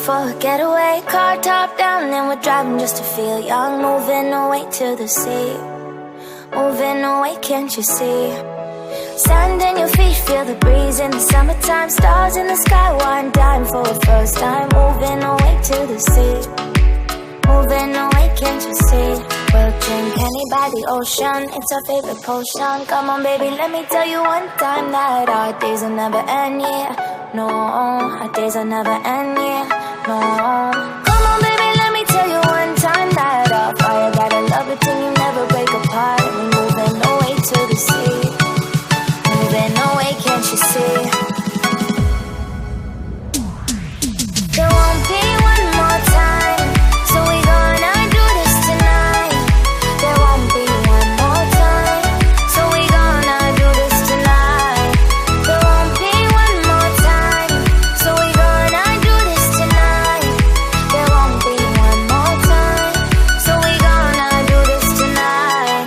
for a getaway. Car top down and we're driving just to feel young. Moving away to the sea, moving away, can't you see? Sand in your feet, feel the breeze in the summertime. Stars in the sky, one dime for a first time. Moving away to the sea, moving away, can't you see? We'll drink honey by the ocean, it's our favorite potion. Come on baby, let me tell you one time that our days will never end, yeah. No, our days will never end, yeah. No. Come on baby, let me tell you one time that our fire got a love it till you never break apart. We're moving away to the sea, moving away, can't you see? There won't be one more time, so we gonna do this tonight. There won't be one more time, so we gonna do this tonight. There won't be one more time, so we gonna do this tonight. There won't be one more time, so we gonna do this tonight.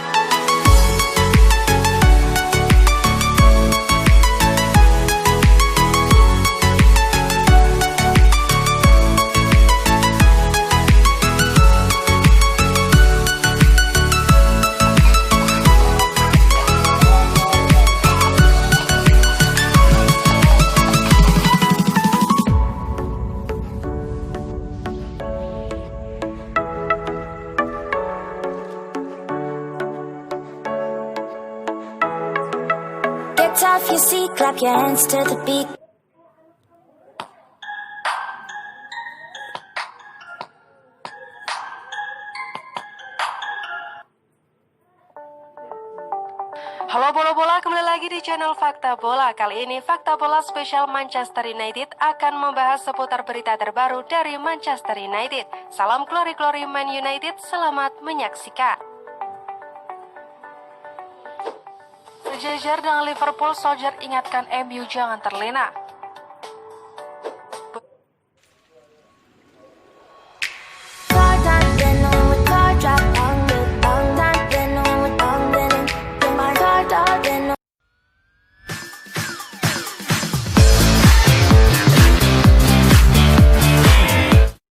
Get off your seat, clap your hands to the beat. Halo bola-bola, kembali lagi di channel Fakta Bola. Kali ini Fakta Bola spesial Manchester United akan membahas seputar berita terbaru dari Manchester United. Salam glory-glory Man United, selamat menyaksikan. Sejajar dengan Liverpool, Solskjaer ingatkan MU jangan terlena.